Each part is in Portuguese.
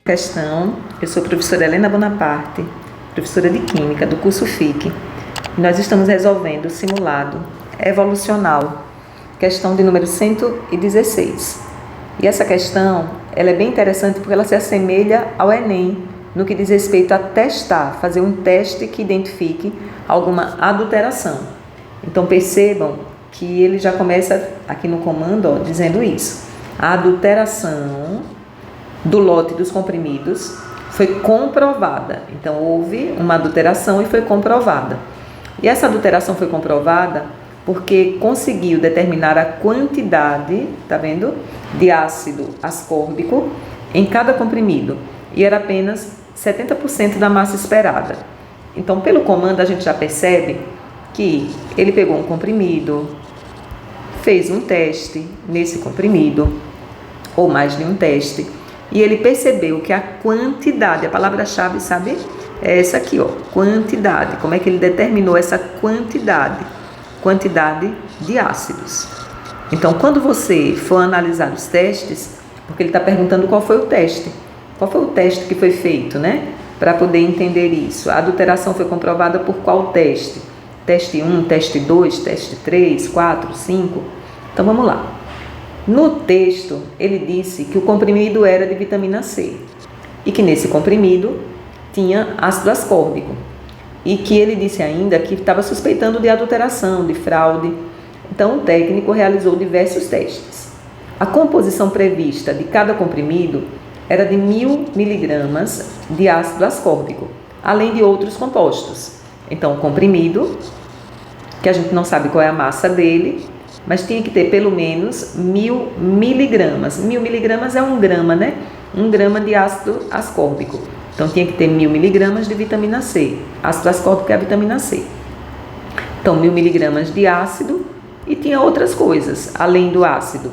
Questão, eu sou a professora Helena Bonaparte, professora de Química do curso FIC. Nós estamos resolvendo o simulado evolucional, questão de número 116. E essa questão, ela é bem interessante porque ela se assemelha ao Enem, no que diz respeito a testar, fazer um teste que identifique alguma adulteração. Então percebam que ele já começa aqui no comando, dizendo isso. A adulteração do lote dos comprimidos foi comprovada. Então, houve uma adulteração e foi comprovada. E essa adulteração foi comprovada porque conseguiu determinar a quantidade, tá vendo, de ácido ascórbico em cada comprimido. E era apenas 70% da massa esperada. Então, pelo comando, a gente já percebe que ele pegou um comprimido, fez um teste nesse comprimido, ou mais de um teste, e ele percebeu que a quantidade, a palavra-chave, sabe? É essa aqui, ó, quantidade. Como é que ele determinou essa quantidade? Quantidade de ácidos. Então, quando você for analisar os testes, porque ele está perguntando qual foi o teste. Qual foi o teste que foi feito, né? Para poder entender isso. A adulteração foi comprovada por qual teste? Teste 1, teste 2, teste 3, 4, 5. Então, vamos lá. No texto, ele disse que o comprimido era de vitamina C e que nesse comprimido tinha ácido ascórbico e que ele disse ainda que estava suspeitando de adulteração, de fraude. Então, o técnico realizou diversos testes. A composição prevista de cada comprimido era de 1.000 miligramas de ácido ascórbico, além de outros compostos. Então, o comprimido, que a gente não sabe qual é a massa dele, mas tinha que ter pelo menos 1.000 miligramas. 1.000 miligramas é 1 grama, né? 1 grama de ácido ascórbico. Então, tinha que ter 1.000 miligramas de vitamina C. Ácido ascórbico é a vitamina C. Então, 1.000 miligramas de ácido e tinha outras coisas, além do ácido.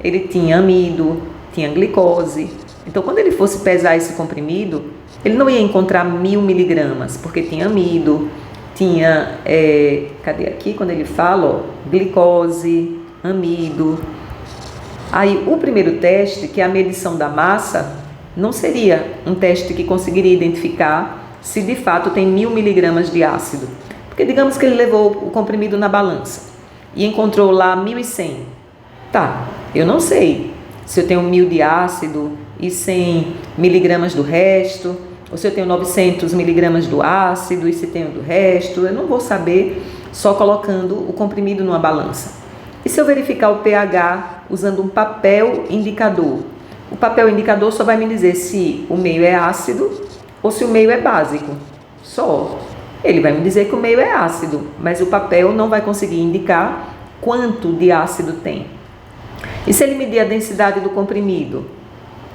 Ele tinha amido, tinha glicose. Então, quando ele fosse pesar esse comprimido, ele não ia encontrar 1.000 miligramas, porque tinha amido, tinha, cadê aqui, quando ele fala, ó, glicose, amido. Aí, o primeiro teste, que é a medição da massa, não seria um teste que conseguiria identificar se de fato tem 1.000 miligramas de ácido. Porque digamos que ele levou o comprimido na balança e encontrou lá 1.100. Tá, eu não sei se eu tenho 1.000 de ácido e 100 miligramas do resto, ou se eu tenho 900 miligramas do ácido e se tenho do resto. Eu não vou saber só colocando o comprimido numa balança. E se eu verificar o pH usando um papel indicador? O papel indicador só vai me dizer se o meio é ácido ou se o meio é básico. Só. Ele vai me dizer que o meio é ácido, mas o papel não vai conseguir indicar quanto de ácido tem. E se ele medir a densidade do comprimido?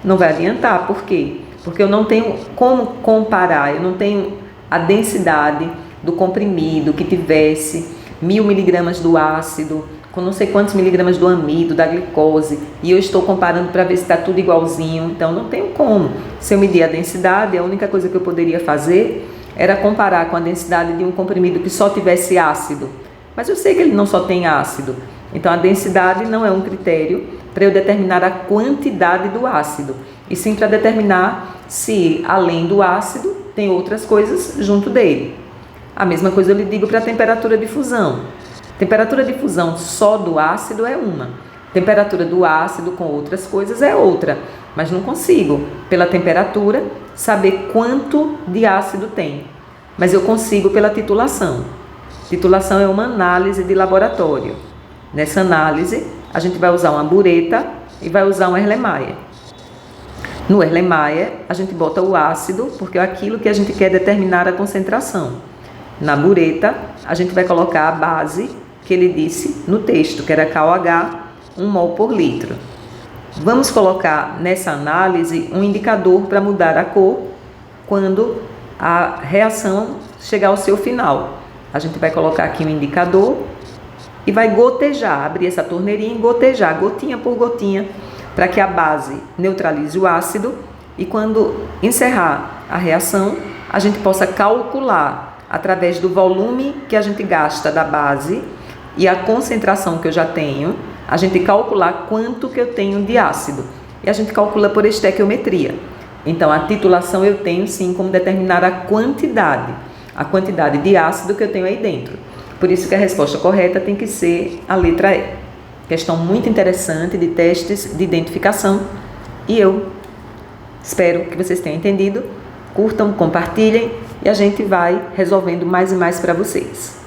Não vai adiantar. Por quê? Porque eu não tenho como comparar, eu não tenho a densidade do comprimido que tivesse 1.000 miligramas do ácido, com não sei quantos miligramas do amido, da glicose, e eu estou comparando para ver se está tudo igualzinho. Então, não tenho como. Se eu medir a densidade, a única coisa que eu poderia fazer era comparar com a densidade de um comprimido que só tivesse ácido. Mas eu sei que ele não só tem ácido. Então, a densidade não é um critério para eu determinar a quantidade do ácido, e sim para determinar se, além do ácido, tem outras coisas junto dele. A mesma coisa eu lhe digo para a temperatura de fusão. Temperatura de fusão só do ácido é uma. Temperatura do ácido com outras coisas é outra. Mas não consigo, pela temperatura, saber quanto de ácido tem. Mas eu consigo pela titulação. Titulação é uma análise de laboratório. Nessa análise, a gente vai usar uma bureta e vai usar um Erlenmeyer. No Erlenmeyer, a gente bota o ácido, porque é aquilo que a gente quer determinar a concentração. Na bureta, a gente vai colocar a base que ele disse no texto, que era KOH, 1 mol por litro. Vamos colocar nessa análise um indicador para mudar a cor quando a reação chegar ao seu final. A gente vai colocar aqui um indicador e vai gotejar, abrir essa torneirinha e gotejar, gotinha por gotinha, para que a base neutralize o ácido e quando encerrar a reação, a gente possa calcular através do volume que a gente gasta da base e a concentração que eu já tenho, a gente calcular quanto que eu tenho de ácido. E a gente calcula por estequiometria. Então, a titulação eu tenho sim como determinar a quantidade de ácido que eu tenho aí dentro. Por isso que a resposta correta tem que ser a letra E. Questão muito interessante de testes de identificação e eu espero que vocês tenham entendido. Curtam, compartilhem e a gente vai resolvendo mais e mais para vocês.